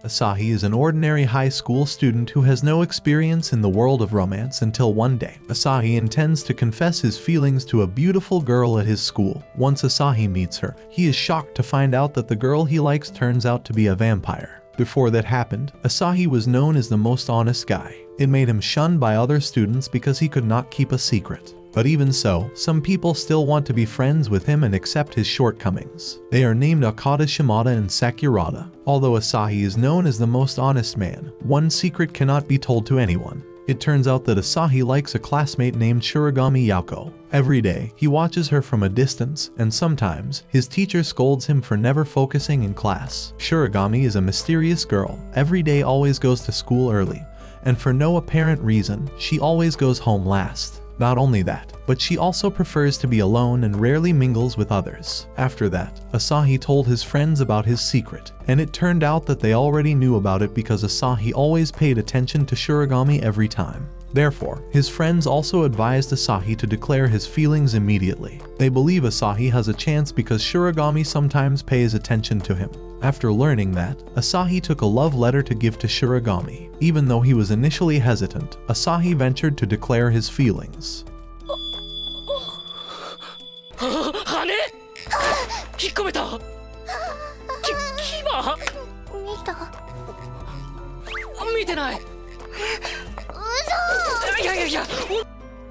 Asahi is an ordinary high school student who has no experience in the world of romance until one day, Asahi intends to confess his feelings to a beautiful girl at his school. Once Asahi meets her, he is shocked to find out that the girl he likes turns out to be a vampire. Before that happened, Asahi was known as the most honest guy. It made him shunned by other students because he could not keep a secret. But even so, some people still want to be friends with him and accept his shortcomings. They are named Akata Shimada and Sakurada. Although Asahi is known as the most honest man, one secret cannot be told to anyone. It turns out that Asahi likes a classmate named Shiragami Yako. Every day, he watches her from a distance, and sometimes, his teacher scolds him for never focusing in class. Shiragami is a mysterious girl. Every day always goes to school early, and for no apparent reason, she always goes home last. Not only that, but she also prefers to be alone and rarely mingles with others. After that, Asahi told his friends about his secret, and it turned out that they already knew about it because Asahi always paid attention to Shiragami every time. Therefore, his friends also advised Asahi to declare his feelings immediately. They believe Asahi has a chance because Shiragami sometimes pays attention to him. After learning that, Asahi took a love letter to give to Shiragami. Even though he was initially hesitant, Asahi ventured to declare his feelings.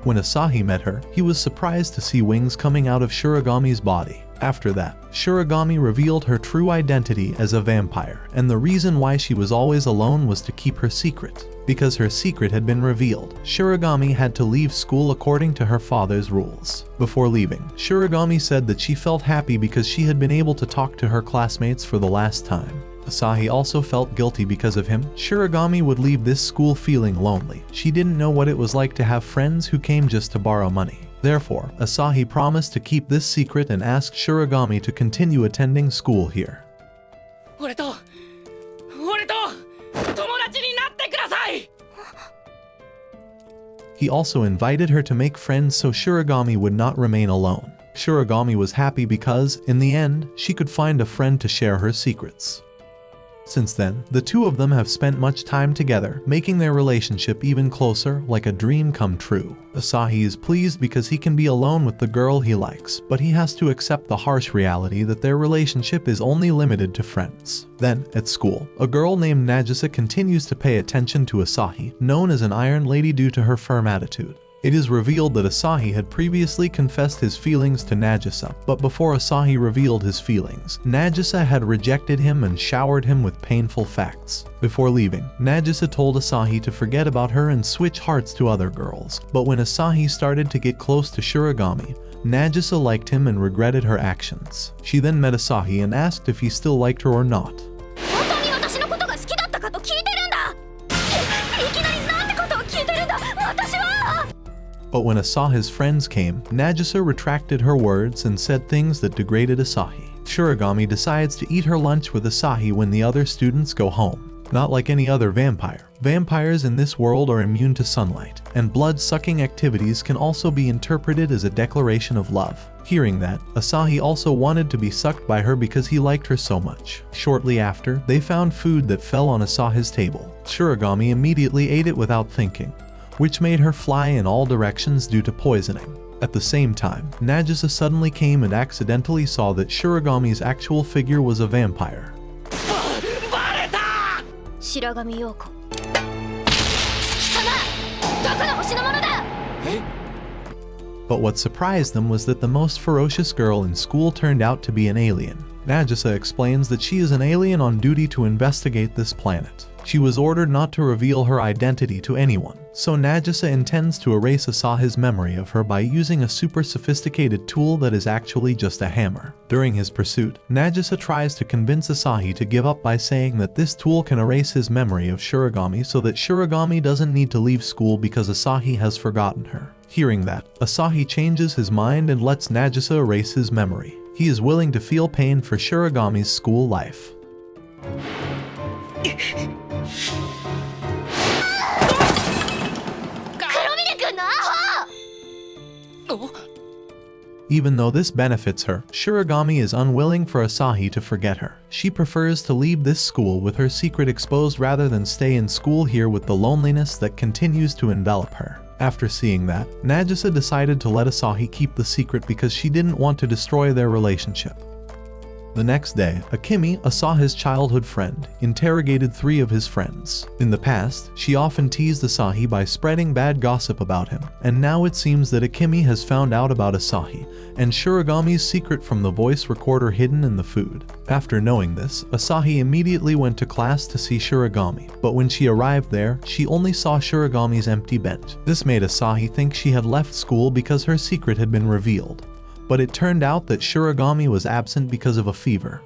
When Asahi met her, he was surprised to see wings coming out of Shiragami's body. After that, Shiragami revealed her true identity as a vampire, and the reason why she was always alone was to keep her secret. Because her secret had been revealed, Shiragami had to leave school according to her father's rules. Before leaving, Shiragami said that she felt happy because she had been able to talk to her classmates for the last time. Asahi also felt guilty because of him. Shiragami would leave this school feeling lonely. She didn't know what it was like to have friends who came just to borrow money. Therefore, Asahi promised to keep this secret and asked Shiragami to continue attending school here. He also invited her to make friends so Shiragami would not remain alone. Shiragami was happy because, in the end, she could find a friend to share her secrets. Since then, the two of them have spent much time together, making their relationship even closer, like a dream come true. Asahi is pleased because he can be alone with the girl he likes, but he has to accept the harsh reality that their relationship is only limited to friends. Then, at school, a girl named Nagisa continues to pay attention to Asahi, known as an Iron Lady due to her firm attitude. It is revealed that Asahi had previously confessed his feelings to Nagisa, but before Asahi revealed his feelings, Nagisa had rejected him and showered him with painful facts. Before leaving, Nagisa told Asahi to forget about her and switch hearts to other girls, but when Asahi started to get close to Shiragami, Nagisa liked him and regretted her actions. She then met Asahi and asked if he still liked her or not. But when Asahi's friends came, Nagisa retracted her words and said things that degraded Asahi. Shiragami decides to eat her lunch with Asahi when the other students go home. Not like any other vampire. Vampires in this world are immune to sunlight, and blood-sucking activities can also be interpreted as a declaration of love. Hearing that, Asahi also wanted to be sucked by her because he liked her so much. Shortly after, they found food that fell on Asahi's table. Shiragami immediately ate it without thinking, which made her fly in all directions due to poisoning. At the same time, Nagisa suddenly came and accidentally saw that Shiragami's actual figure was a vampire. Shiragami Yoko. But what surprised them was that the most ferocious girl in school turned out to be an alien. Nagisa explains that she is an alien on duty to investigate this planet. She was ordered not to reveal her identity to anyone, so Nagisa intends to erase Asahi's memory of her by using a super sophisticated tool that is actually just a hammer. During his pursuit, Nagisa tries to convince Asahi to give up by saying that this tool can erase his memory of Shiragami so that Shiragami doesn't need to leave school because Asahi has forgotten her. Hearing that, Asahi changes his mind and lets Nagisa erase his memory. He is willing to feel pain for Shiragami's school life. Even though this benefits her, Shiragami is unwilling for Asahi to forget her. She prefers to leave this school with her secret exposed rather than stay in school here with the loneliness that continues to envelop her. After seeing that, Nagisa decided to let Asahi keep the secret because she didn't want to destroy their relationship. The next day, Akemi, Asahi's childhood friend, interrogated 3 of his friends. In the past, she often teased Asahi by spreading bad gossip about him, and now it seems that Akemi has found out about Asahi and Shiragami's secret from the voice recorder hidden in the food. After knowing this, Asahi immediately went to class to see Shiragami, but when she arrived there, she only saw Shiragami's empty bench. This made Asahi think she had left school because her secret had been revealed. But it turned out that Shiragami was absent because of a fever.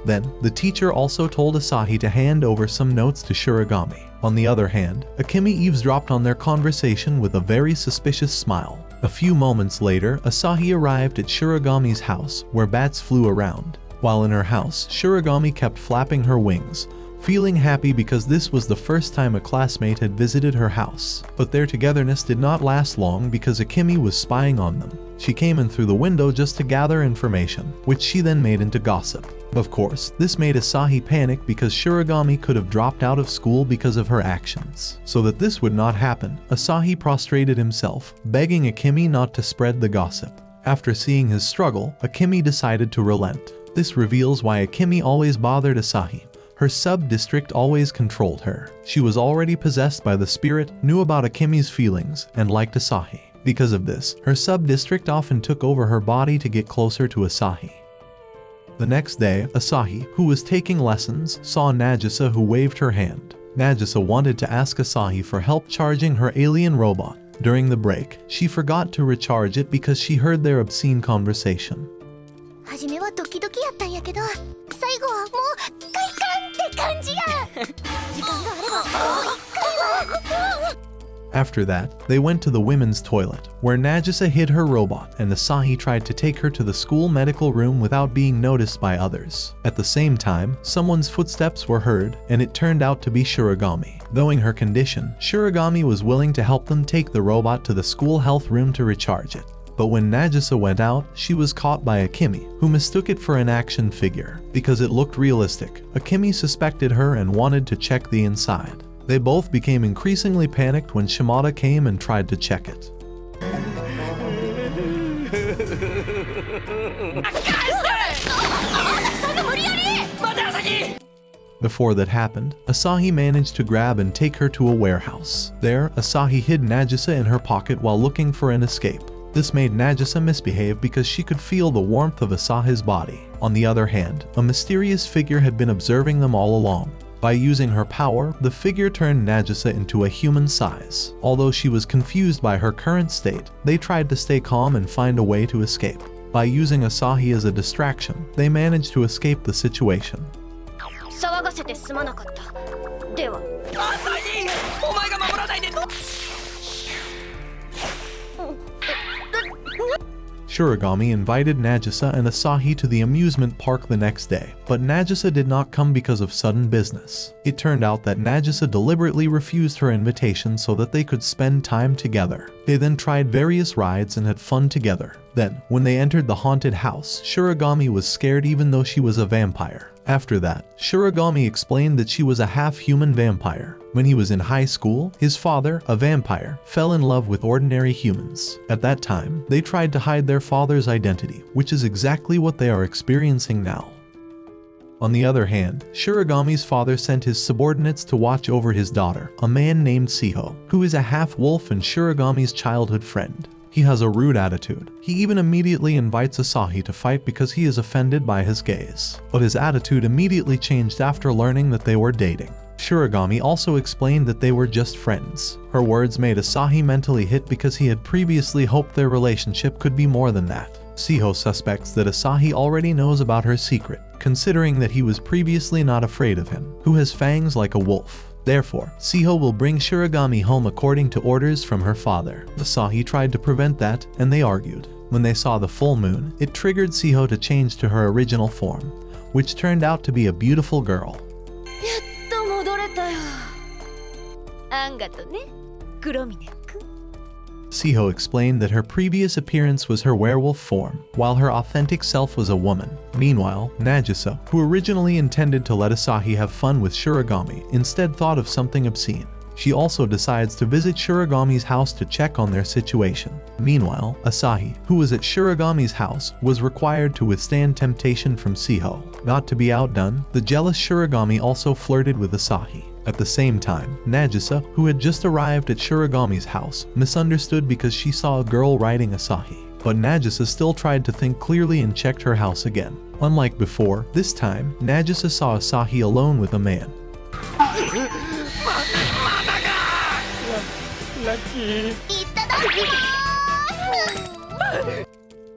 Then, the teacher also told Asahi to hand over some notes to Shiragami. On the other hand, Akemi eavesdropped on their conversation with a very suspicious smile. A few moments later, Asahi arrived at Shiragami's house, where bats flew around. While in her house, Shiragami kept flapping her wings, feeling happy because this was the first time a classmate had visited her house. But their togetherness did not last long because Akemi was spying on them. She came in through the window just to gather information, which she then made into gossip. Of course, this made Asahi panic because Shiragami could have dropped out of school because of her actions. So that this would not happen, Asahi prostrated himself, begging Akemi not to spread the gossip. After seeing his struggle, Akemi decided to relent. This reveals why Akemi always bothered Asahi. Her sub-district always controlled her. She was already possessed by the spirit, knew about Akemi's feelings, and liked Asahi. Because of this, her sub-district often took over her body to get closer to Asahi. The next day, Asahi, who was taking lessons, saw Nagisa, who waved her hand. Nagisa wanted to ask Asahi for help charging her alien robot. During the break, she forgot to recharge it because she heard their obscene conversation. After that, they went to the women's toilet, where Nagisa hid her robot and Asahi tried to take her to the school medical room without being noticed by others. At the same time, someone's footsteps were heard, and it turned out to be Shiragami. Knowing her condition, Shiragami was willing to help them take the robot to the school health room to recharge it. But when Nagisa went out, she was caught by Akemi, who mistook it for an action figure. Because it looked realistic, Akemi suspected her and wanted to check the inside. They both became increasingly panicked when Shimada came and tried to check it. Before that happened, Asahi managed to grab and take her to a warehouse. There, Asahi hid Nagisa in her pocket while looking for an escape. This made Nagisa misbehave because she could feel the warmth of Asahi's body. On the other hand, a mysterious figure had been observing them all along. By using her power, the figure turned Nagisa into a human size. Although she was confused by her current state, they tried to stay calm and find a way to escape. By using Asahi as a distraction, they managed to escape the situation. Shiragami invited Nagisa and Asahi to the amusement park the next day, but Nagisa did not come because of sudden business. It turned out that Nagisa deliberately refused her invitation so that they could spend time together. They then tried various rides and had fun together. Then, when they entered the haunted house, Shiragami was scared even though she was a vampire. After that, Shiragami explained that she was a half-human vampire. When he was in high school, his father, a vampire, fell in love with ordinary humans. At that time, they tried to hide their father's identity, which is exactly what they are experiencing now. On the other hand, Shiragami's father sent his subordinates to watch over his daughter, a man named Siho, who is a half-wolf and Shiragami's childhood friend. He has a rude attitude. He even immediately invites Asahi to fight because he is offended by his gaze. But his attitude immediately changed after learning that they were dating. Shiragami also explained that they were just friends. Her words made Asahi mentally hit because he had previously hoped their relationship could be more than that. Siho suspects that Asahi already knows about her secret, considering that he was previously not afraid of him, who has fangs like a wolf. Therefore, Siho will bring Shiragami home according to orders from her father. Asahi tried to prevent that, and they argued. When they saw the full moon, it triggered Siho to change to her original form, which turned out to be a beautiful girl. アンガとね、黒峰くん。 Siho explained that her previous appearance was her werewolf form, while her authentic self was a woman. Meanwhile, Nagisa, who originally intended to let Asahi have fun with Shiragami, instead thought of something obscene. She also decides to visit Shiragami's house to check on their situation. Meanwhile, Asahi, who was at Shiragami's house, was required to withstand temptation from Siho. Not to be outdone, the jealous Shiragami also flirted with Asahi. At the same time, Nagisa, who had just arrived at Shiragami's house, misunderstood because she saw a girl riding Asahi. But Nagisa still tried to think clearly and checked her house again. Unlike before, this time, Nagisa saw Asahi alone with a man.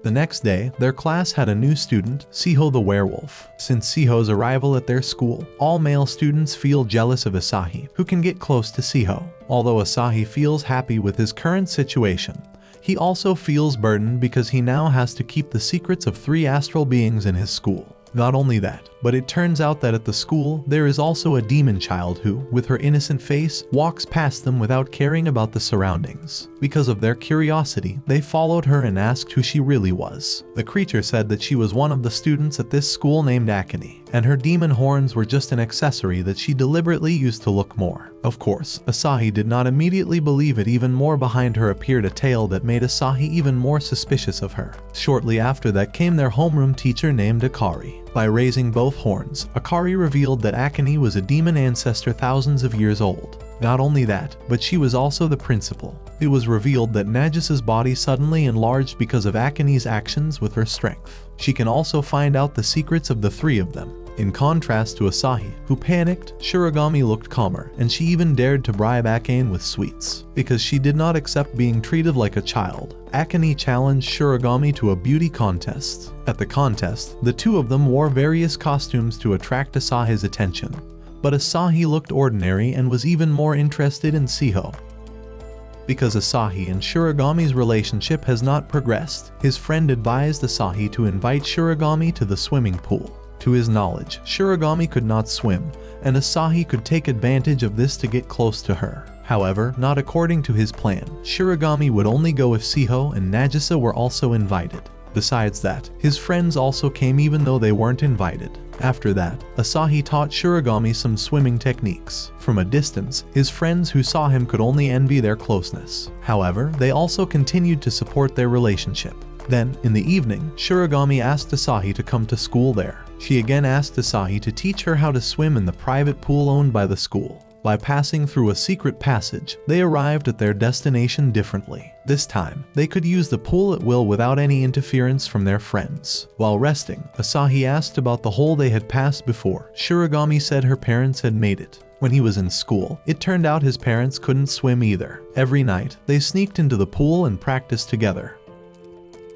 The next day, their class had a new student, Siho the werewolf. Since Siho's arrival at their school, all male students feel jealous of Asahi, who can get close to Siho. Although Asahi feels happy with his current situation, he also feels burdened because he now has to keep the secrets of 3 astral beings in his school. Not only that, but it turns out that at the school, there is also a demon child who, with her innocent face, walks past them without caring about the surroundings. Because of their curiosity, they followed her and asked who she really was. The creature said that she was one of the students at this school named Akane, and her demon horns were just an accessory that she deliberately used to look more. Of course, Asahi did not immediately believe it. Even more behind her appeared a tale that made Asahi even more suspicious of her. Shortly after that came their homeroom teacher named Akari. By raising both horns, Akari revealed that Akane was a demon ancestor thousands of years old. Not only that, but she was also the principal. It was revealed that Nagisa's body suddenly enlarged because of Akane's actions with her strength. She can also find out the secrets of the 3 of them. In contrast to Asahi, who panicked, Shiragami looked calmer, and she even dared to bribe Akane with sweets. Because she did not accept being treated like a child, Akane challenged Shiragami to a beauty contest. At the contest, the 2 of them wore various costumes to attract Asahi's attention. But Asahi looked ordinary and was even more interested in Siho. Because Asahi and Shiragami's relationship has not progressed, his friend advised Asahi to invite Shiragami to the swimming pool. To his knowledge, Shiragami could not swim, and Asahi could take advantage of this to get close to her. However, not according to his plan. Shiragami would only go if Siho and Nagisa were also invited. Besides that, his friends also came even though they weren't invited. After that, Asahi taught Shiragami some swimming techniques. From a distance, his friends who saw him could only envy their closeness. However, they also continued to support their relationship. Then, in the evening, Shiragami asked Asahi to come to school there. She again asked Asahi to teach her how to swim in the private pool owned by the school. By passing through a secret passage, they arrived at their destination differently. This time, they could use the pool at will without any interference from their friends. While resting, Asahi asked about the hole they had passed before. Shiragami said her parents had made it. When he was in school, it turned out his parents couldn't swim either. Every night, they sneaked into the pool and practiced together.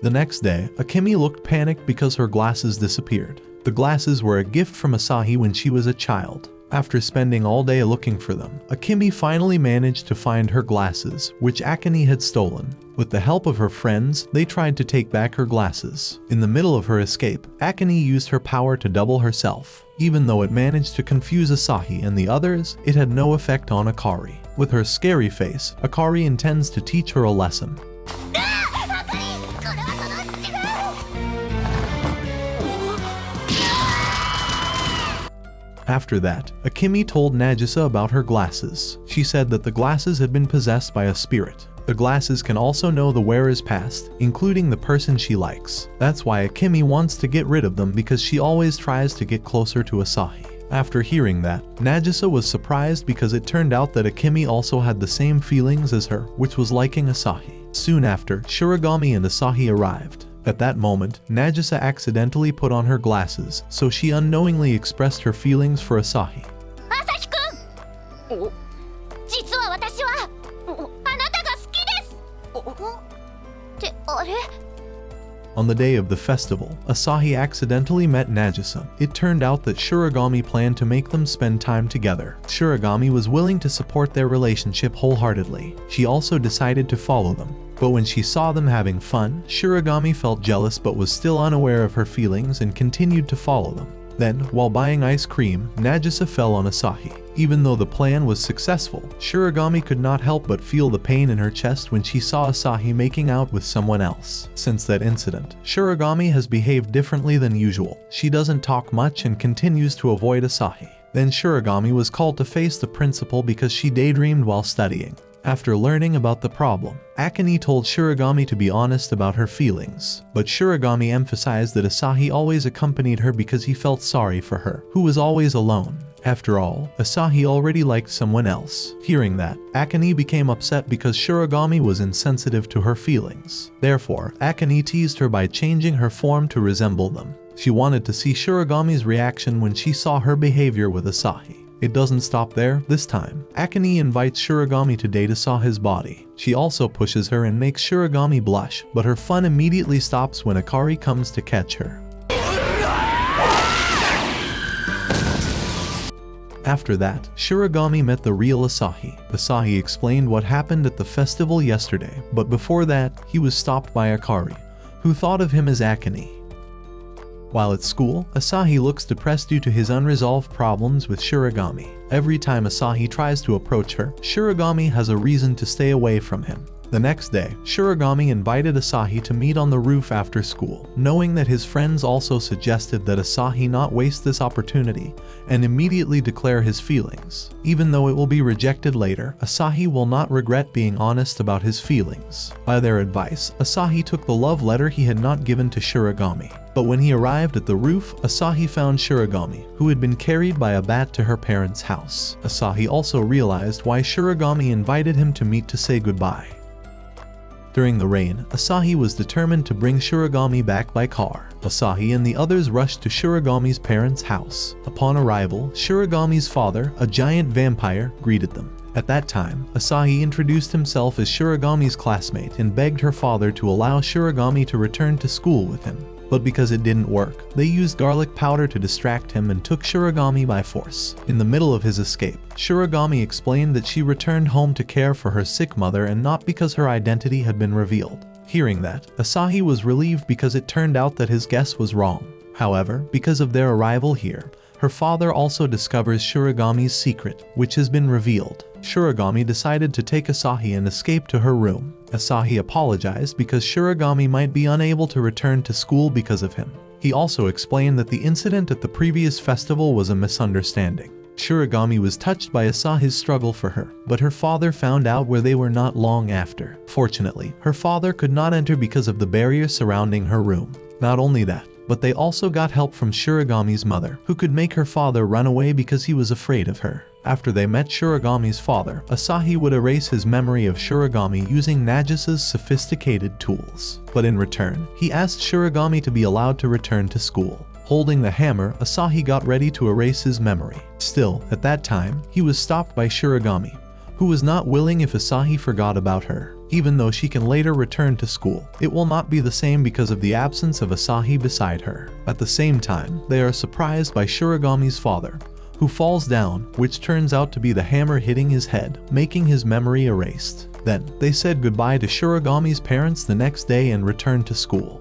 The next day, Akemi looked panicked because her glasses disappeared. The glasses were a gift from Asahi when she was a child. After spending all day looking for them, Akemi finally managed to find her glasses, which Akane had stolen. With the help of her friends, they tried to take back her glasses. In the middle of her escape, Akane used her power to double herself. Even though it managed to confuse Asahi and the others, it had no effect on Akari. With her scary face, Akari intends to teach her a lesson. After that, Akemi told Nagisa about her glasses. She said that the glasses had been possessed by a spirit. The glasses can also know the wearer's past, including the person she likes. That's why Akemi wants to get rid of them because she always tries to get closer to Asahi. After hearing that, Nagisa was surprised because it turned out that Akemi also had the same feelings as her, which was liking Asahi. Soon after, Shiragami and Asahi arrived. At that moment, Nagisa accidentally put on her glasses, so she unknowingly expressed her feelings for Asahi. Asahi-kun! 実は私はあなたが好きです。ってあれ? On the day of the festival, Asahi accidentally met Nagisa. It turned out that Shiragami planned to make them spend time together. Shiragami was willing to support their relationship wholeheartedly. She also decided to follow them. But when she saw them having fun, Shiragami felt jealous but was still unaware of her feelings and continued to follow them. Then, while buying ice cream, Nagisa fell on Asahi. Even though the plan was successful, Shiragami could not help but feel the pain in her chest when she saw Asahi making out with someone else. Since that incident, Shiragami has behaved differently than usual. She doesn't talk much and continues to avoid Asahi. Then Shiragami was called to face the principal because she daydreamed while studying. After learning about the problem, Akane told Shiragami to be honest about her feelings, but Shiragami emphasized that Asahi always accompanied her because he felt sorry for her, who was always alone. After all, Asahi already liked someone else. Hearing that, Akane became upset because Shiragami was insensitive to her feelings. Therefore, Akane teased her by changing her form to resemble them. She wanted to see Shiragami's reaction when she saw her behavior with Asahi. It doesn't stop there. This time, Akane invites Shiragami to date Asahi's body. She also pushes her and makes Shiragami blush, but her fun immediately stops when Akari comes to catch her. After that, Shiragami met the real Asahi. Asahi explained what happened at the festival yesterday, but before that, he was stopped by Akari, who thought of him as Akane. While at school, Asahi looks depressed due to his unresolved problems with Shiragami. Every time Asahi tries to approach her, Shiragami has a reason to stay away from him. The next day, Shiragami invited Asahi to meet on the roof after school, knowing that his friends also suggested that Asahi not waste this opportunity and immediately declare his feelings. Even though it will be rejected later, Asahi will not regret being honest about his feelings. By their advice, Asahi took the love letter he had not given to Shiragami. But when he arrived at the roof, Asahi found Shiragami, who had been carried by a bat to her parents' house. Asahi also realized why Shiragami invited him to meet to say goodbye. During the rain, Asahi was determined to bring Shiragami back by car. Asahi and the others rushed to Shiragami's parents' house. Upon arrival, Shiragami's father, a giant vampire, greeted them. At that time, Asahi introduced himself as Shiragami's classmate and begged her father to allow Shiragami to return to school with him. But because it didn't work, they used garlic powder to distract him and took Shiragami by force. In the middle of his escape, Shiragami explained that she returned home to care for her sick mother and not because her identity had been revealed. Hearing that, Asahi was relieved because it turned out that his guess was wrong. However, because of their arrival here, her father also discovers Shiragami's secret, which has been revealed. Shiragami decided to take Asahi and escape to her room. Asahi apologized because Shiragami might be unable to return to school because of him. He also explained that the incident at the previous festival was a misunderstanding. Shiragami was touched by Asahi's struggle for her, but her father found out where they were not long after. Fortunately, her father could not enter because of the barrier surrounding her room. Not only that, but they also got help from Shiragami's mother, who could make her father run away because he was afraid of her. After they met Shiragami's father, Asahi would erase his memory of Shiragami using Nagisa's sophisticated tools. But in return, he asked Shiragami to be allowed to return to school. Holding the hammer, Asahi got ready to erase his memory. Still, at that time, he was stopped by Shiragami, who was not willing if Asahi forgot about her. Even though she can later return to school, it will not be the same because of the absence of Asahi beside her. At the same time, they are surprised by Shiragami's father, who falls down, which turns out to be the hammer hitting his head, making his memory erased. Then, they said goodbye to Shiragami's parents the next day and returned to school.